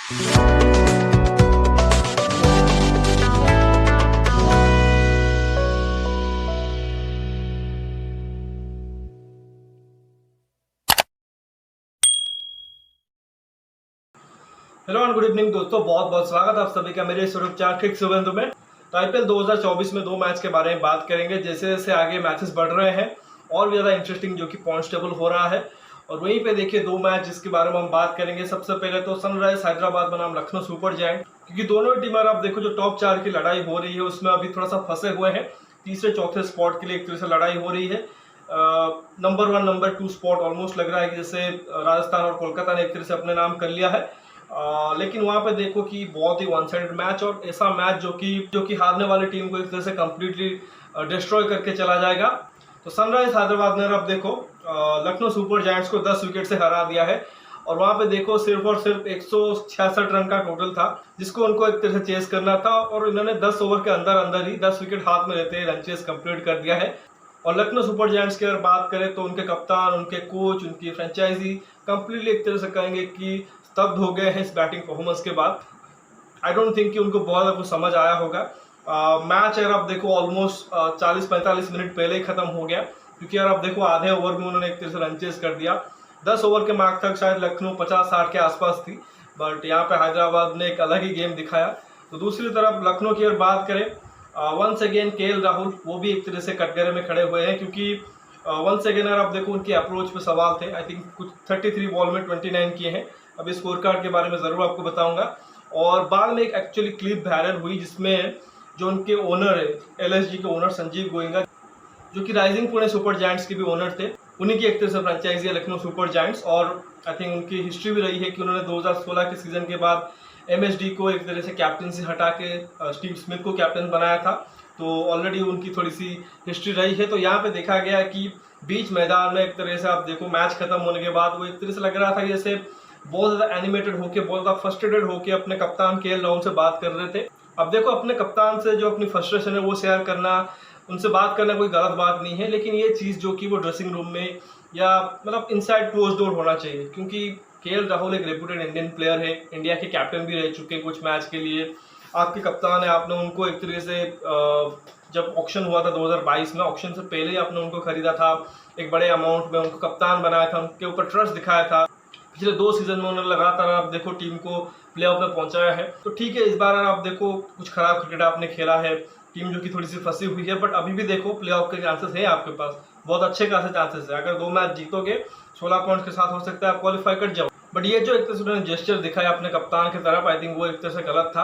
Hello and good evening दोस्तों, बहुत बहुत स्वागत है आप सभी का मेरे इस यूट्यूब चैनल किक सुवेंदु में। तो आईपीएल 2024 में दो मैच के बारे में बात करेंगे। जैसे जैसे आगे मैचेस बढ़ रहे हैं और भी ज़्यादा इंटरेस्टिंग जो कि पॉइंट्स टेबल हो रहा है। और वहीं पे देखिए दो मैच जिसके बारे में हम बात करेंगे। सबसे पहले तो सनराइज हैदराबाद बनाम लखनऊ सुपर जायंट, क्योंकि दोनों टीम अगर आप देखो जो टॉप 4 की लड़ाई हो रही है उसमें अभी थोड़ा सा फंसे हुए हैं। तीसरे चौथे स्पॉट के लिए एक तरह से लड़ाई हो रही है। नंबर 1 नंबर 2 स्पॉट ऑलमोस्ट लग रहा है कि जैसे राजस्थान और कोलकाता ने एक तरह से अपने नाम कर लिया है। लेकिन वहां पे देखो कि बहुत ही वन साइडेड मैच और ऐसा मैच जो कि हारने वाली टीम को एक तरह से कंप्लीटली डिस्ट्रॉय करके चला जाएगा। तो सनराइज हैदराबाद ने अब देखो लखनऊ सुपर जायंट्स को 10 विकेट से हरा दिया है। और वहां पे देखो सिर्फ और सिर्फ 166 रन का टोटल था जिसको उनको एक तरह से चेस करना था। और इन्होंने 10 ओवर के अंदर अंदर ही 10 विकेट हाथ में लेते रन चेस कंप्लीट कर दिया है। और लखनऊ सुपर जायंट्स की अगर बात करें तो उनके कप्तान, उनके कोच, उनकी फ्रेंचाइजी कंप्लीटली एक तरह से कहेंगे कि स्तब्ध हो गए हैं इस बैटिंग परफॉर्मेंस के बाद। आई डोंट थिंक कि उनको बहुत ज़्यादा कुछ समझ आया होगा। मैच अगर आप देखो ऑलमोस्ट 40-45 मिनट पहले ही खत्म हो गया, क्योंकि अगर आप देखो आधे ओवर में उन्होंने एक तरह से रन चेस कर दिया। 10 ओवर के मार्क तक शायद लखनऊ 50-60 के आसपास थी, बट यहाँ पे हैदराबाद ने एक अलग ही गेम दिखाया। तो दूसरी तरफ लखनऊ की अगर बात करें, वंस अगेन केएल राहुल वो भी एक तरह से कटघरे में खड़े हुए हैं, क्योंकि वंस अगेन अगर आप देखो उनकी अप्रोच पे सवाल थे। आई थिंक कुछ 33 बॉल में 29 किए हैं। अभी स्कोर कार्ड के बारे में ज़रूर आपको बताऊंगा। और बाद में एक एक्चुअली क्लिप वायरल हुई जिसमें जो उनके ओनर है, एलएसजी के ओनर संजीव गोयंका, जो कि राइजिंग पुणे सुपर जायंट्स के भी ओनर थे, उन्हीं की एक तरह से फ्रेंचाइजी है लखनऊ सुपर जायंट्स। और आई थिंक उनकी हिस्ट्री भी रही है कि उन्होंने 2016 के सीजन के बाद एमएसडी को एक तरह से कैप्टन से हटा के स्टीव स्मिथ को कैप्टन बनाया था। तो ऑलरेडी उनकी थोड़ी सी हिस्ट्री रही है। तो यहाँ पे देखा गया कि बीच मैदान में एक तरह से आप देखो मैच खत्म होने के बाद वो एक तरह से लग रहा था कि जैसे बहुत ज़्यादा एनिमेटेड होके, बहुत ज़्यादा फ्रस्ट्रेटेड होके अपने कप्तान केएल राहुल से बात कर रहे थे। अब देखो अपने कप्तान से जो अपनी फ्रस्ट्रेशन है वो शेयर करना, उनसे बात करना कोई गलत बात नहीं है, लेकिन ये चीज़ जो कि वो ड्रेसिंग रूम में या मतलब इनसाइड क्लोज डोर होना चाहिए। क्योंकि केएल राहुल एक रेप्यूटेड इंडियन प्लेयर है, इंडिया के कैप्टन भी रह चुके हैं कुछ मैच के लिए। आपके कप्तान है, आपने उनको एक तरीके से जब ऑक्शन हुआ था 2022 में, ऑक्शन से पहले ही आपने उनको खरीदा था, एक बड़े अमाउंट में उनको कप्तान बनाया था, उनके ऊपर ट्रस्ट दिखाया था। पिछले 2 सीजन में उन्होंने लगातार आप देखो टीम को प्लेऑफ में पहुंचाया है। तो ठीक है, इस बार आप देखो कुछ खराब क्रिकेट आपने खेला है, टीम जो कि थोड़ी सी फंसी हुई है, बट अभी भी देखो प्लेऑफ के चांसेस है आपके पास, बहुत अच्छे खासे चांसेस है। अगर 2 मैच जीतोगे 16 पॉइंट्स के साथ हो सकता है आप क्वालिफाई कर जाओ। बट ये जो एक तरह से उन्होंने जेस्चर दिखाया अपने कप्तान की तरफ, आई थिंक वो एक तरह से गलत था।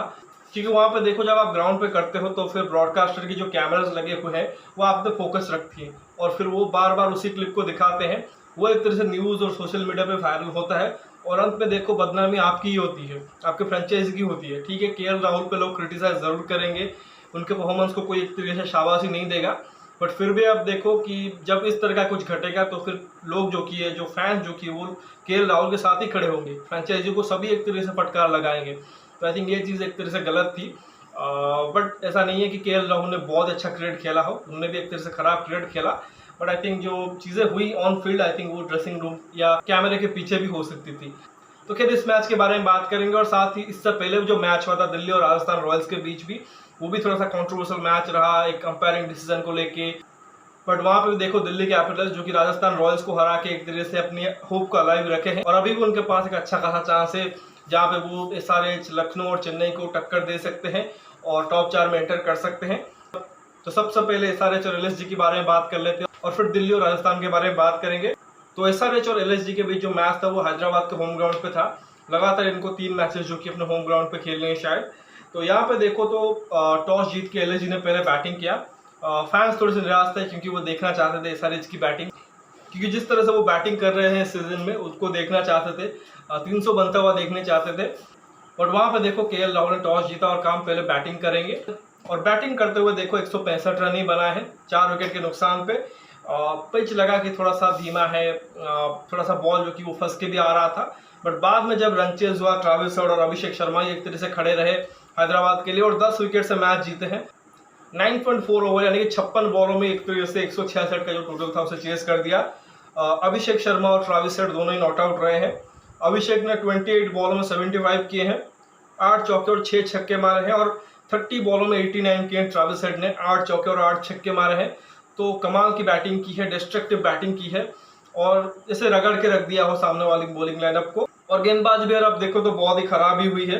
क्योंकि वहाँ पे देखो जब आप ग्राउंड पे करते हो तो फिर ब्रॉडकास्टर की जो कैमरास लगे हुए हैं वो आप पे फोकस रखती है और फिर वो बार बार उसी क्लिप को दिखाते हैं। वो एक तरह से न्यूज़ और सोशल मीडिया पे वायरल होता है और अंत में देखो बदनामी आपकी ही होती है, आपके फ्रेंचाइजी की होती है। ठीक है, केएल राहुल पे लोग क्रिटिसाइज जरूर करेंगे, उनके परफॉर्मेंस को कोई एक तरीके से शाबाशी नहीं देगा, बट फिर भी आप देखो कि जब इस तरह का कुछ घटेगा तो फिर लोग जो कि है, जो फैंस जो कि वो केएल राहुल के साथ ही खड़े होंगे, फ्रेंचाइजी को सभी एक तरीके से फटकार लगाएंगे। तो आई थिंक ये चीज़ एक तरह से गलत थी। बट ऐसा नहीं है कि केएल राहुल ने बहुत अच्छा क्रिकेट खेला हो, उन्होंने भी एक तरह से खराब क्रिकेट खेला। बट आई थिंक जो चीज़ें हुई ऑन फील्ड, आई थिंक वो ड्रेसिंग रूम या कैमरे के पीछे भी हो सकती थी। तो खैर इस मैच के बारे में बात करेंगे और साथ ही इससे पहले जो मैच हुआ था दिल्ली और राजस्थान रॉयल्स के बीच भी, वो भी थोड़ा सा कंट्रोवर्शियल मैच रहा एक कंपेयरिंग डिसीजन को लेके। बट वहाँ पे भी देखो दिल्ली कैपिटल्स जो कि राजस्थान रॉयल्स को हरा के एक तरीके से अपनी होप को अलाइव रखे हैं और अभी भी उनके पास एक अच्छा खासा चांस है जहाँ पे वो एसआरएच, लखनऊ और चेन्नई को टक्कर दे सकते हैं और टॉप 4 में एंटर कर सकते हैं। तो सबसे पहले एसआरएच और एलएसजी के बारे में बात कर लेते हैं और फिर दिल्ली और राजस्थान के बारे में बात करेंगे। तो एसआरएच और एलएसजी के बीच जो मैच था वो हैदराबाद के होम ग्राउंड पे था। लगातार इनको 3 मैचेस जो कि अपने होम ग्राउंड पे खेल रहे हैं शायद। तो यहाँ पे देखो तो टॉस जीत के एलएसजी ने पहले बैटिंग किया। फैंस थोड़े से निराश थे क्योंकि वो देखना चाहते थे एसआरएच की बैटिंग, क्योंकि जिस तरह से वो बैटिंग कर रहे हैं सीजन में उसको देखना चाहते थे, 300 बनता हुआ देखने चाहते थे। बट वहाँ पे देखो केएल राहुल ने टॉस जीता और काम पहले बैटिंग करेंगे और बैटिंग करते हुए देखो 165 रन ही बनाए हैं 4 विकेट के नुकसान पे। पिच लगा कि थोड़ा सा धीमा है, थोड़ा सा बॉल जो कि वो फंस के भी आ रहा था। बट बाद में जब रन चेज हुआ, ट्रेविस हेड और अभिषेक शर्मा एक तरह से खड़े रहे हैदराबाद के लिए और 10 विकेट से मैच जीते हैं। 9.4 ओवर यानी कि 56 बॉलों में एक तरह से 166 का जो टोटल था उसे चेस कर दिया। अभिषेक शर्मा और ट्रेविस हेड दोनों ही नॉट आउट रहे हैं। अभिषेक ने 28 बॉलों में 75 किए हैं, 8 चौके और 6 छक्के मारे हैं, और 30 बॉलों में 89 किए हैं। ट्रेविस हेड ने 8 चौके और 8 छक्के मारे हैं। तो कमाल की बैटिंग की है, डिस्ट्रक्टिव बैटिंग की है, और जैसे रगड़ के रख दिया हो सामने वाली बॉलिंग लाइनअप को। और गेंदबाज भी अगर आप देखो तो बहुत ही खराब ही हुई है।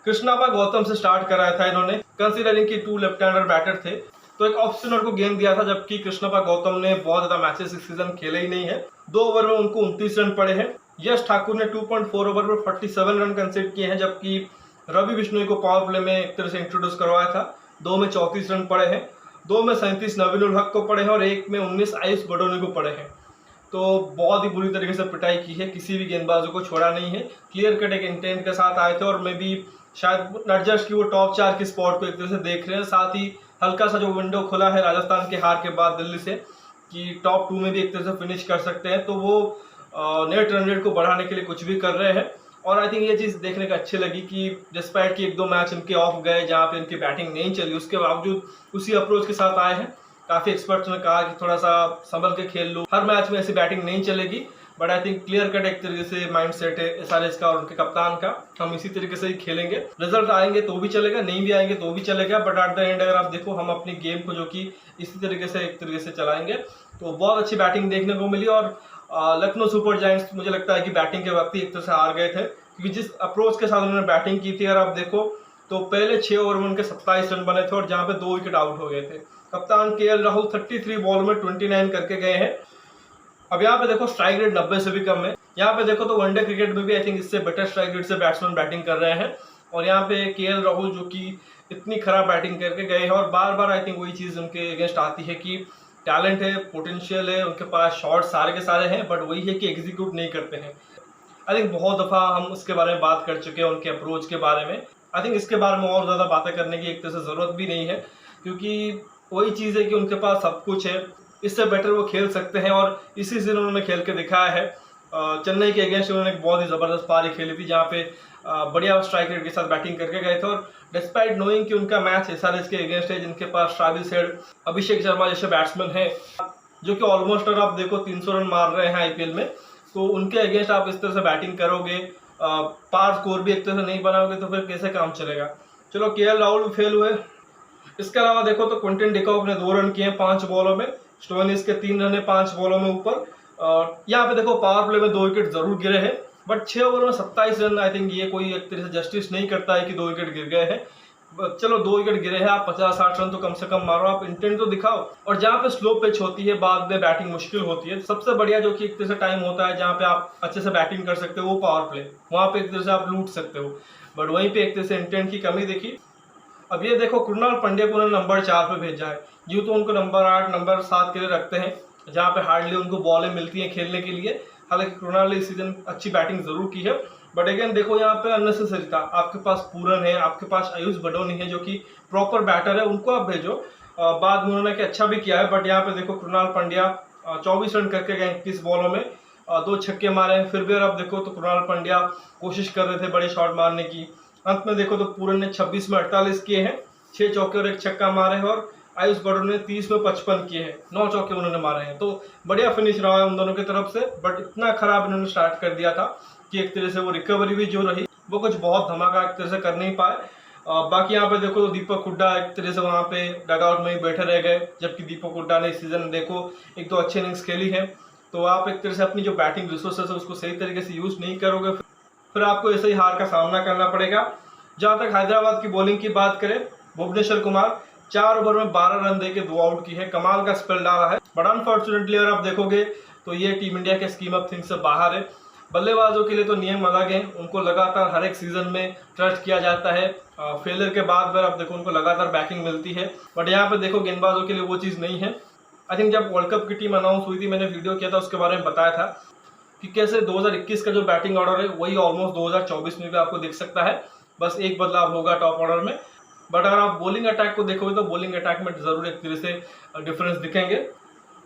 कृष्णापा गौतम से स्टार्ट कराया था इन्होंने, कंसीडरिंग कि 2 लेफ्ट हैंडर बैटर थे, तो एक ऑफ स्पिनर को गेंद दिया था, जबकि कृष्णापा गौतम ने बहुत ज्यादा मैचेस इस सीजन खेले ही नहीं है। 2 ओवर में उनको 29 रन पड़े हैं। यश ठाकुर ने 2.4 ओवर में 47 रन कंसीड किए हैं, जबकि रवि बिश्नोई को पावर प्ले में एक तरह से इंट्रोड्यूस करवाया था। 2 में 34 रन पड़े हैं, 2 में 37 नवीन उल हक को पड़े हैं, और 1 में 19 आयुष बडोनी को पड़े हैं। तो बहुत ही बुरी तरीके से पिटाई की है, किसी भी गेंदबाजों को छोड़ा नहीं है। क्लियर कट एक इंटेंट के साथ आए थे, और मे भी शायद नॉट की वो टॉप 4 की स्पॉट को एक तरह से देख रहे हैं। साथ ही हल्का सा जो विंडो खुला है राजस्थान के हार के बाद दिल्ली से, कि टॉप 2 में भी एक तरह से फिनिश कर सकते हैं, तो वो नेट रन रेट को बढ़ाने के लिए कुछ भी कर रहे हैं। और आई थिंक ये चीज़ देखने को अच्छी लगी कि डिस्पाइट कि 1-2 मैच इनके ऑफ गए जहाँ पे इनकी बैटिंग नहीं चली, उसके बावजूद उसी अप्रोच के साथ आए हैं। काफ़ी एक्सपर्ट्स ने कहा कि थोड़ा सा संभल के खेल लो, हर मैच में ऐसी बैटिंग नहीं चलेगी, but I think clear cut एक तरीके से माइंड सेट है एसआरएच का और उनके कप्तान का, हम इसी तरीके से ही खेलेंगे। रिजल्ट आएंगे तो भी चलेगा, नहीं भी आएंगे तो भी चलेगा, बट एट द एंड अगर आप देखो हम अपनी गेम को जो कि इसी तरीके से एक तरीके से चलाएंगे। तो बहुत अच्छी बैटिंग देखने को मिली। और लखनऊ सुपर जायंट्स मुझे लगता है कि बैटिंग के वक्त ही एक तरह से हार गए थे, क्योंकि जिस अप्रोच के साथ उन्होंने बैटिंग की थी, अगर आप देखो तो पहले 6 ओवर में उनके 27 रन बने थे, और जहाँ पे 2 विकेट आउट हो गए थे। कप्तान केएल राहुल 33 बॉल में 29 करके गए हैं। अब यहाँ पे देखो स्ट्राइक रेट 90 से भी कम है। यहाँ पे देखो तो वनडे क्रिकेट में भी आई थिंक इससे बेटर स्ट्राइक रेट से बैट्समैन बैटिंग कर रहे हैं, और यहाँ पे केएल राहुल जो कि इतनी खराब बैटिंग करके गए हैं, और बार बार आई थिंक वही चीज़ उनके अगेंस्ट आती है कि टैलेंट है, पोटेंशियल है, उनके पास शॉट सारे के सारे हैं, बट वही है कि एग्जीक्यूट नहीं करते हैं। आई थिंक बहुत दफ़ा हम उसके बारे में बात कर चुके हैं, उनके अप्रोच के बारे में। आई थिंक इसके बारे में और ज़्यादा बातें करने की एक तरह से ज़रूरत भी नहीं है, क्योंकि वही चीज़ है कि उनके पास सब कुछ है, इससे बेटर वो खेल सकते हैं, और इसी से उन्होंने खेल के दिखाया है। चेन्नई के अगेंस्ट उन्होंने एक बहुत ही ज़बरदस्त पारी खेली थी, जहाँ पे बढ़िया स्ट्राइक रेट के साथ बैटिंग करके गए थे, और डिस्पाइट नोइंग कि उनका मैच एसआरएच के अगेंस्ट है, जिनके पास ट्रेविस हेड, अभिषेक शर्मा जैसे बैट्समैन हैं, जो कि ऑलमोस्ट अगर आप देखो 300 रन मार रहे हैं आईपीएल में, तो उनके अगेंस्ट आप इस तरह से बैटिंग करोगे, पार स्कोर भी एक तरह से नहीं बनाओगे, तो फिर कैसे काम चलेगा। चलो केएल राहुल भी फेल हुए। इसके अलावा देखो तो क्विंटन डिकॉक ने 2 रन किए 5 बॉलों में, स्टोइनिस के 3 रन है 5 बॉलों में ऊपर। यहाँ पे देखो पावर प्ले में 2 विकेट जरूर गिरे हैं, बट 6 ओवर में 27 रन, आई थिंक ये कोई एक तरह से जस्टिस नहीं करता है कि 2 विकेट गिर गए हैं। चलो 2 विकेट गिरे हैं, आप 50-60 रन तो कम से कम मारो, आप इंटेंट तो दिखाओ। और जहाँ पे स्लो पिच होती है, बाद में बैटिंग मुश्किल होती है, सबसे बढ़िया जो कि एक तरह से टाइम होता है जहाँ पे आप अच्छे से बैटिंग कर सकते हो, वो पावर प्ले, वहाँ पे एक तरह से आप लूट सकते हो, बट वहीं पे एक तरह से इंटेंट की कमी देखी। अब ये देखो कृणाल पांड्या को उन्होंने नंबर 4 पे भेजा है, यूँ तो उनको नंबर 8 नंबर 7 के लिए रखते हैं, जहाँ पे हार्डली उनको बॉलें मिलती हैं खेलने के लिए। हालांकि कृणाल ने इस सीजन अच्छी बैटिंग जरूर की है, बट अगेन देखो यहाँ पे अननेसेसरी था। आपके पास पूरन है, आपके पास आयुष बडोनी है जो कि प्रॉपर बैटर है, उनको आप भेजो। बाद में उन्होंने अच्छा भी किया है, बट यहाँ पे देखो कृणाल पांड्या 24 रन करके गए 21 बॉलों में, 2 छक्के मारे हैं। फिर भी अगर आप देखो तो कृणाल पांड्या कोशिश कर रहे थे बड़े शॉट मारने की। अंत में देखो तो पूरन ने 26 में 48 किए हैं, 6 चौके और 1 छक्का मारे हैं, और आयुष बडोनी ने 30 में 55 किए हैं, 9 चौके उन्होंने मारे हैं। तो बढ़िया फिनिश रहा है उन दोनों की तरफ से, बट इतना खराब इन्होंने स्टार्ट कर दिया था कि एक तरह से वो रिकवरी भी जो रही वो कुछ बहुत धमाका एक तरह से कर नहीं पाए। बाकी यहाँ पे देखो दीपक हुड्डा एक तरह से वहाँ पे डगआउट में ही बैठे रह गए, जबकि दीपक हुड्डा ने इस सीजन देखो 1-2 अच्छी इनिंग्स खेली है। तो आप एक तरह से अपनी जो बैटिंग रिसोर्सेस है उसको सही तरीके से यूज नहीं करोगे, फिर आपको ऐसे ही हार का सामना करना पड़ेगा। जहाँ तक हैदराबाद की बॉलिंग की बात करें, भुवनेश्वर कुमार 4 ओवर में 12 रन देके 2 आउट की है, कमाल का स्पेल डाला है, बट अनफॉर्चुनेटली अगर आप देखोगे तो ये टीम इंडिया के स्कीम ऑफ थिंग्स से बाहर है। बल्लेबाजों के लिए तो नियम अलग है, उनको लगातार हर एक सीजन में ट्रस्ट किया जाता है, फेलियर के बाद अगर आप देखो उनको लगातार बैकिंग मिलती है, बट यहाँ पे देखो गेंदबाजों के लिए वो चीज़ नहीं है। आई थिंक जब वर्ल्ड कप की टीम अनाउंस हुई थी, मैंने वीडियो किया था, उसके बारे में बताया था कि कैसे 2021 का जो बैटिंग ऑर्डर है वही ऑलमोस्ट 2024 में भी आपको दिख सकता है, बस एक बदलाव होगा टॉप ऑर्डर में। बट अगर आप बॉलिंग अटैक को देखोगे तो बॉलिंग अटैक में जरूर एक तरह से डिफरेंस दिखेंगे।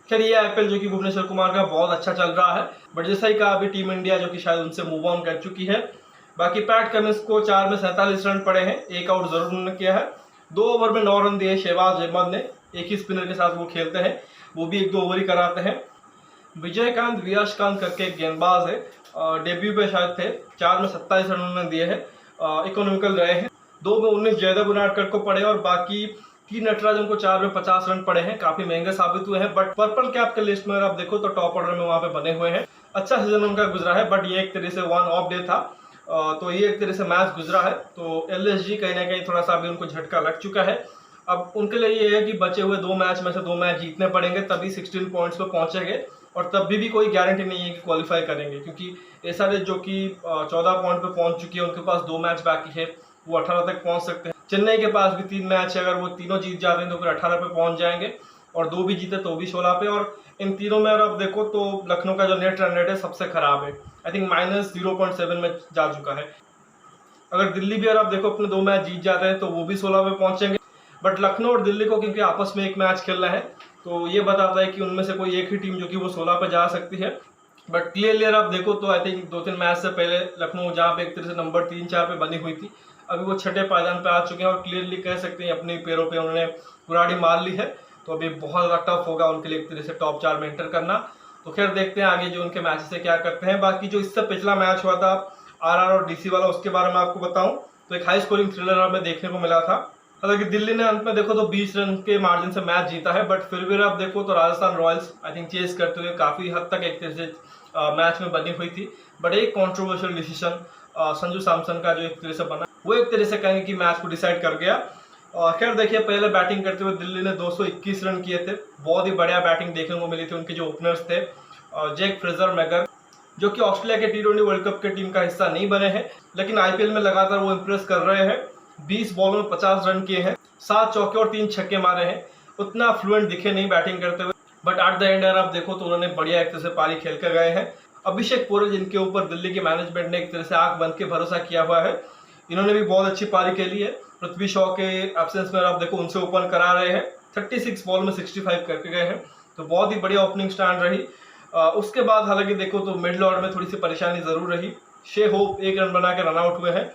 खैर ये आईपीएल जो कि भुवनेश्वर कुमार का बहुत अच्छा चल रहा है, बट जैसा ही कहा अभी टीम इंडिया जो कि शायद उनसे मूव ऑन कर चुकी है। बाकी पैट कमिंस को 4 में 47 रन पड़े हैं, 1 आउट जरूर उन्होंने किया है, 2 ओवर में 9 रन दिए शहबाज अहमद ने, एक ही स्पिनर के साथ वो खेलते हैं, वो भी 1-2 ओवर ही कराते हैं। विजयकांत वियासकांत करके एक गेंदबाज है, डेब्यू पे शायद थे, 4 में 27 रन उन्होंने दिए हैं, इकोनॉमिकल रहे हैं। 2 में 19 जयदेव उनाडकर को पड़े और बाकी 3 नटराजन को 4 में 50 रन पड़े हैं। काफी महंगे साबित हुए हैं, बट पर्पल कैप के लिस्ट में अगर आप देखो तो टॉप ऑर्डर में वहां पे बने हुए हैं। अच्छा सीजन उनका गुजरा है, बट ये एक तरह से वन ऑफ डे था, तो ये एक तरह से मैच गुजरा है। तो एलएसजी कहीं ना कहीं थोड़ा सा अभी उनको झटका लग चुका है। अब उनके लिए ये है कि बचे हुए 2 मैच में से 2 मैच जीतने पड़ेंगे, तभी 16 पॉइंट्स पे पहुंचेंगे। और तब भी कोई गारंटी नहीं है कि क्वालिफाई करेंगे, क्योंकि एसआरएच जो कि 14 पॉइंट पे पहुंच चुकी है, उनके पास 2 मैच बाकी है, वो 18 तक पहुंच सकते हैं। चेन्नई के पास भी 3 मैच है, अगर वो तीनों जीत जाते हैं तो फिर 18 पे पहुंच जाएंगे, और 2 भी जीते तो भी 16 पे। और इन तीनों में अगर आप देखो तो लखनऊ का जो नेट रन रेट है सबसे खराब है, आई थिंक -0.7 में जा चुका है। अगर दिल्ली भी अगर आप देखो अपने 2 मैच जीत जाते हैं तो वो भी 16 पे पहुंचेंगे, बट लखनऊ और दिल्ली को क्योंकि आपस में एक मैच खेलना है, तो ये बताता है कि उनमें से कोई एक ही टीम जो कि वो 16 पे जा सकती है। बट क्लियरली अगर आप देखो तो आई थिंक 2-3 मैच से पहले लखनऊ जहाँ पे एक तरह से नंबर 3-4 पे बनी हुई थी, अभी वो 6ठे पायदान पे आ चुके हैं, और क्लियरली कह सकते हैं अपने पैरों पे उन्होंने कुराड़ी मार ली है। तो अभी बहुत ज़्यादा टफ होगा उनके लिए एक तरह से टॉप 4 में एंटर करना। तो खैर देखते हैं आगे जो उनके मैचेस से क्या करते हैं। बाकी जो इससे पिछला मैच हुआ था आरआर और डीसी वाला, उसके बारे में आपको बताऊं तो एक हाई स्कोरिंग थ्रिलर हमें देखने को मिला था। हालांकि दिल्ली ने अंत में देखो तो 20 रन के मार्जिन से मैच जीता है, बट फिर भी आप देखो तो Rajasthan Royals I think chase करते हुए काफी हद तक एक तरह से मैच में बनी हुई थी। बट एक कंट्रोवर्शियल डिसीजन संजू सैमसन का जो एक तरह से बना, वो एक तरह से कहेंगे कि मैच को डिसाइड कर गया। खैर देखिए, पहले बैटिंग करते हुए दिल्ली ने 221 रन किए थे, बहुत ही बढ़िया बैटिंग देखने को मिली थी। उनके जो ओपनर्स थे जैक फ्रेजर मैगर, जो कि ऑस्ट्रेलिया के T20 वर्ल्ड कप के टीम का हिस्सा नहीं बने हैं, लेकिन आईपीएल में लगातार वो इंप्रेस कर रहे हैं। 20 बॉलों में 50 रन किए हैं, 7 चौके और 3 छक्के मारे हैं। उतना फ्लुएंट दिखे नहीं बैटिंग करते हुए, बट एट द एंड आप देखो तो उन्होंने बढ़िया एक तरह से पारी खेल कर गए हैं। अभिषेक पुरी, जिनके ऊपर दिल्ली के मैनेजमेंट ने एक तरह से आंख बंद के भरोसा किया हुआ है, इन्होंने भी बहुत अच्छी पारी खेली है। पृथ्वी शॉ के एब्सेंस में आप देखो उनसे ओपन करा रहे हैं, 36 बॉल में 65 करके गए हैं, तो बहुत ही बढ़िया ओपनिंग स्टैंड रही। उसके बाद हालांकि देखो तो मिडिल ऑर्डर में थोड़ी सी परेशानी जरूर रही। शे होप 1 रन बना के रन आउट हुए हैं,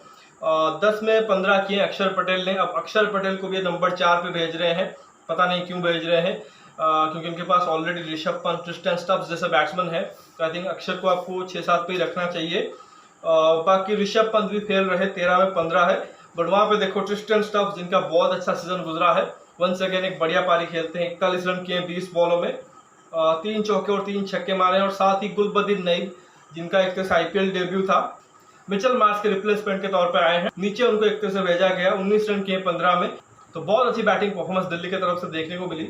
10 में 15 किए अक्षर पटेल ने। अब अक्षर पटेल को भी नंबर 4 पे भेज रहे हैं, पता नहीं क्यों भेज रहे हैं, क्योंकि उनके पास already Rishabh Pant, Tristan Stubbs जैसे बैट्समैन है, तो आई थिंक अक्षर को आपको 6-7 पे ही रखना चाहिए। बाकी ऋषभ पंत भी फेल रहे, 13 में 15 है, बट वहां पे देखो ट्रिस्टन स्टब्स, जिनका बहुत अच्छा सीजन गुजरा है, वंस अगेन एक बढ़िया पारी खेलते हैं। 41 रन किए 20 बॉलों में, 3 चौके और 3 छक्के मारे। और साथ ही गुलबदीन नईम, जिनका एक तरह से आईपीएल डेब्यू था, मिचेल मार्श के रिप्लेसमेंट के तौर पर आए हैं, नीचे उनको एक तरह से भेजा गया। 19 रन किए 15 में, तो बहुत अच्छी बैटिंग परफॉर्मेंस दिल्ली की तरफ से देखने को मिली।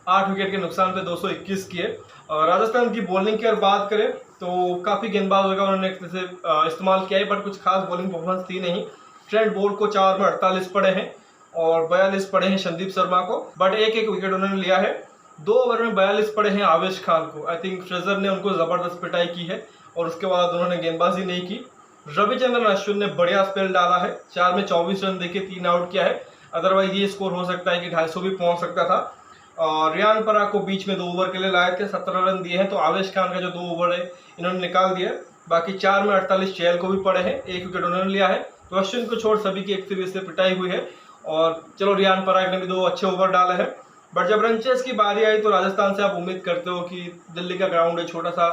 8 विकेट के नुकसान पे 221 किए। और राजस्थान की बॉलिंग की अगर बात करें तो काफी गेंदबाजों का उन्होंने एक तरह से इस्तेमाल किया है, बट कुछ खास बॉलिंग परफॉर्मेंस थी नहीं। ट्रेंट बोल्ट को 4 में 48 पड़े हैं और 42 पड़े हैं संदीप शर्मा को, बट एक विकेट उन्होंने लिया है। 2 ओवर में 42 पड़े हैं आवेश खान को। आई थिंक फ्रेजर ने उनको जबरदस्त पिटाई की है और उसके बाद उन्होंने गेंदबाजी नहीं की। रविचंद्रन अश्विन ने बढ़िया स्पेल डाला है, 4 में 24 रन देके 3 आउट किया है। अदरवाइज ये स्कोर हो सकता है कि 250 भी पहुंच सकता था। और रियान पराग को बीच में 2 ओवर के लिए लाए थे, 17 रन दिए हैं, तो आवेश खान का जो 2 ओवर है इन्होंने निकाल दिया। बाकी 4 में 48 चहल को भी पड़े हैं, 1 विकेट उन्होंने लिया है। तो अश्विन को छोड़ सभी की एक तरह से पिटाई हुई है। और चलो रियान पराग ने भी 2 अच्छे ओवर डाले हैं, बट जब रन चेस की बारी आई तो राजस्थान से आप उम्मीद करते हो कि दिल्ली का ग्राउंड है छोटा सा,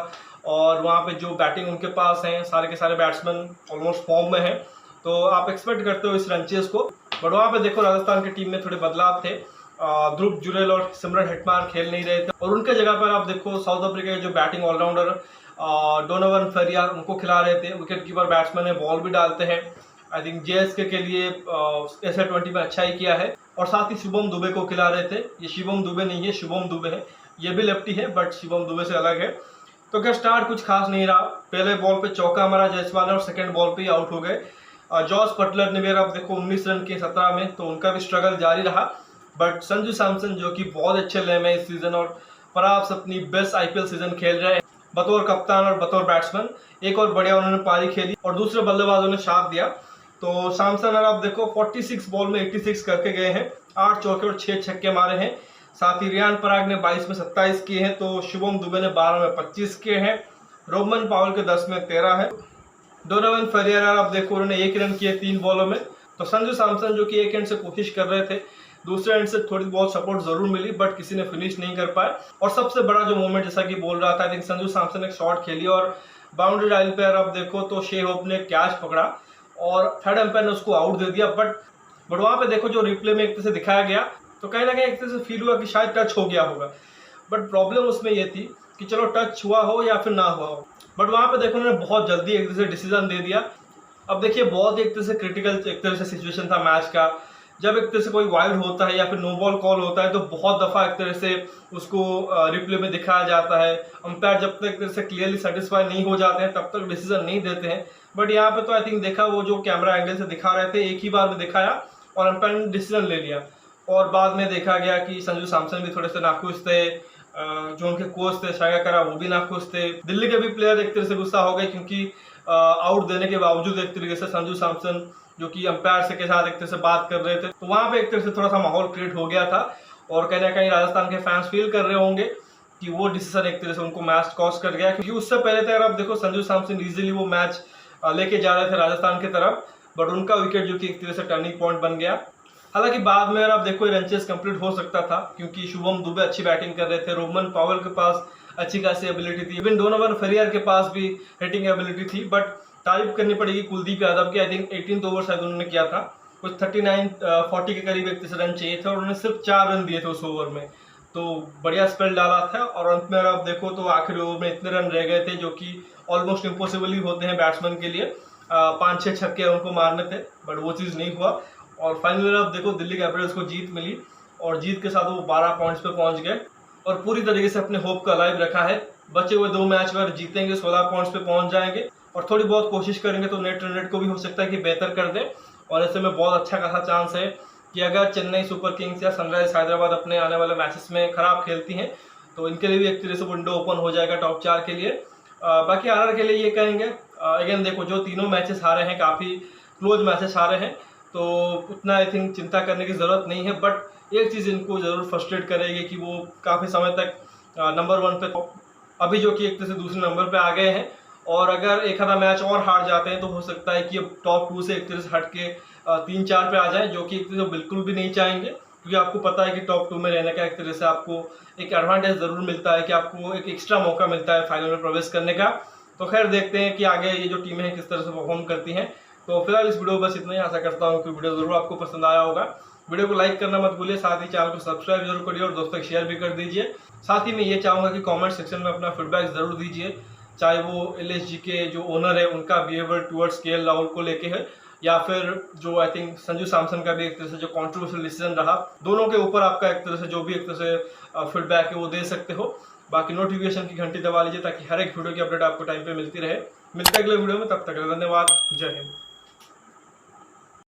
और वहाँ पे जो बैटिंग उनके पास है, सारे के सारे बैट्समैन ऑलमोस्ट फॉर्म में है, तो आप एक्सपेक्ट करते हो इस रन चेस को। बट वहाँ पे देखो राजस्थान की टीम में थोड़े बदलाव थे। ध्रुव जुरेल और सिमरन हेटमायर खेल नहीं रहे थे, और उनके जगह पर आप देखो साउथ अफ्रीका के जो बैटिंग ऑलराउंडर डोनोवन फेरिया उनको खिला रहे थे। विकेट कीपर बैट्समैन है, बॉल भी डालते हैं। आई थिंक जेएसके के लिए SA20 में अच्छा ही किया है। और साथ ही शुभम दुबे को खिला रहे थे। ये शिवम दुबे नहीं है, शुभम दुबे है, ये भी लेफ्टी है बट शिवम दुबे से अलग है। तो क्या स्टार्ट कुछ खास नहीं रहा। पहले बॉल पे चौका मारा जायसवाल ने और सेकंड बॉल पे ही आउट हो गए। जॉस बटलर ने भी आप देखो 19 रन के 17 में, तो उनका भी स्ट्रगल जारी रहा। बट संजू सैमसन जो कि बहुत अच्छे ले में इस सीजन और परहाप्स अपनी बेस्ट आईपीएल सीजन खेल रहे हैं बतौर कप्तान और बतौर बैट्समैन। एक और बढ़िया उन्होंने पारी खेली और दूसरे बल्लेबाजों ने साथ दिया। तो सैमसन आप देखो 46 बॉल में 86 करके गए हैं, 8 चौके और 6 छक्के मारे हैं। साथ ही रियान पराग ने 22 में 27 किए हैं, तो शुभम दुबे ने 12 में 25 किए हैं। रोमन पावल के 10 में 13 है। डोनोवन फेरियर आप देखो उन्होंने 1 रन किए 3 बॉलों में। तो संजू सैमसन जो कि एक एंड से कोशिश कर रहे थे, दूसरे एंड से थोड़ी बहुत सपोर्ट जरूर मिली बट किसी ने फिनिश नहीं कर पाए। और सबसे बड़ा जो मोमेंट जैसा कि बोल रहा था, आई थिंक संजू सैमसन एक शॉट खेली और बाउंड्री लाइन पे अगर आप देखो तो शे होप ने कैच पकड़ा और थर्ड एम्पायर ने उसको आउट दे दिया, बट वहां पे देखो जो रिप्ले में एक तरह से दिखाया गया तो कहीं ना कहीं एक तरह से फील हुआ कि शायद टच हो गया होगा, बट प्रॉब्लम उसमें ये थी कि चलो टच हुआ हो या फिर ना हुआ हो, बट वहां पे देखो उन्होंने बहुत जल्दी एक तरह से डिसीजन दे दिया। अब देखिए बहुत एक तरह से क्रिटिकल एक तरह से सिचुएशन था मैच का, जब एक तरह से कोई वाइड होता है या फिर नो बॉल कॉल होता है तो बहुत दफा एक तरह से उसको रिप्ले में दिखाया जाता है। अंपायर जब तक एक तरह से क्लियरली सेटिस्फाई नहीं हो जाते हैं तब तक डिसीजन नहीं देते हैं, बट यहाँ पे तो आई थिंक देखा वो जो कैमरा एंगल से दिखा रहे थे एक ही बार में दिखाया और अंपायर ने डिसीजन ले लिया। और बाद में देखा गया कि संजू सैमसन भी थोड़े से नाखुश थे, जो उनके कोच थे शाया करा वो भी नाखुश थे, दिल्ली के भी प्लेयर एक तरह से गुस्सा हो गए क्योंकि आउट देने के बावजूद एक तरीके से संजू सैमसन जो कि अंपायर से के साथ एक तरह से बात कर रहे थे, तो वहां पे एक तरह से थोड़ा सा माहौल क्रिएट हो गया था और कहीं ना कहीं राजस्थान के फैंस फील कर रहे होंगे कि वो डिसीजन एक तरह से उनको मैच कॉस्ट कर गया, क्योंकि उससे पहले तक अगर आप देखो संजू सैमसन इजीली वो मैच लेके जा रहे थे राजस्थान की तरफ, बट उनका विकेट जो कि एक तरह से टर्निंग पॉइंट बन गया। हालांकि बाद में अगर आप देखो रनचेस कंप्लीट हो सकता था क्योंकि शुभम दुबे अच्छी बैटिंग कर रहे थे, रोहमन पॉवेल के पास अच्छी खासी एबिलिटी थी, इवन डोनोवन फेरियर के पास भी हिटिंग एबिलिटी थी, बट तारीफ करनी पड़ेगी कुलदीप यादव की। आई थिंक 18th ओवर शायद उन्होंने किया था, कुछ 39-40 के करीब एक रन चाहिए थे और उन्होंने सिर्फ 4 रन दिए थे उस ओवर में, तो बढ़िया स्पेल डाला था। और अंत में अगर आप देखो तो आखिरी ओवर में इतने रन रह गए थे जो कि ऑलमोस्ट इम्पॉसिबल ही होते हैं बैट्समैन के लिए, 5-6 छक्के उनको मारने थे, बट वो चीज़ नहीं हुआ और फाइनली आप देखो दिल्ली कैपिटल्स को जीत मिली और जीत के साथ वो 12 पॉइंट्स पे पहुंच गए और पूरी तरीके से अपने होप का लाइव रखा है। बचे हुए 2 मैच अगर जीतेंगे 16 पॉइंट्स पे पहुंच जाएंगे और थोड़ी बहुत कोशिश करेंगे तो नेट रन रेट को भी हो सकता है कि बेहतर कर दे। और ऐसे में बहुत अच्छा खासा चांस है कि अगर चेन्नई सुपर किंग्स या सनराइज हैदराबाद अपने आने वाले मैचेस में खराब खेलती हैं तो इनके लिए भी एक तरह से विंडो ओपन हो जाएगा टॉप 4 के लिए। बाकी आरआर के लिए ये कहेंगे अगेन देखो जो तीनों मैचेस हारे हैं काफ़ी क्लोज मैचेस हारे हैं, तो उतना आई थिंक चिंता करने की ज़रूरत नहीं है, बट एक चीज़ इनको ज़रूर फ्रस्ट्रेट करेगी कि वो काफ़ी समय तक नंबर 1 पे अभी जो कि एक तरह से दूसरे नंबर पे आ गए हैं और अगर एक आधा मैच और हार जाते हैं तो हो सकता है कि अब टॉप 2 से एक तरह से हट के 3-4 पे आ जाएं, जो कि एक तरह से बिल्कुल भी नहीं चाहेंगे क्योंकि आपको पता है कि टॉप 2 में रहने का एक तरह से आपको एक एडवांटेज ज़रूर मिलता है कि आपको एक एक्स्ट्रा मौका मिलता है फाइनल में प्रवेश करने का। तो खैर देखते हैं कि आगे ये जो टीमें हैं किस तरह से परफॉर्म करती हैं। तो फिलहाल इस वीडियो बस इतना ही, आशा करता हूँ कि वीडियो ज़रूर आपको पसंद आया होगा। वीडियो को लाइक करना मत भूलिए, साथ ही चैनल को सब्सक्राइब जरूर करिए और दोस्तों को शेयर भी कर दीजिए। साथ ही मैं ये चाहूँगा कि कमेंट सेक्शन में अपना फीडबैक ज़रूर दीजिए, चाहे वो एलएसजी के जो ओनर है उनका बिहेवियर टुवर्ड्स केएल राहुल को लेके है या फिर जो आई थिंक संजू सैमसन का भी एक तरह से जो कंट्रोवर्शियल डिसीजन रहा, दोनों के ऊपर आपका एक तरह से जो भी एक तरह से फीडबैक है वो दे सकते हो। बाकी नोटिफिकेशन की घंटी दबा लीजिए ताकि हर एक वीडियो की अपडेट आपको टाइम पे मिलती रहे। मिलते हैं अगले वीडियो में, तब तक धन्यवाद, जय हिंद।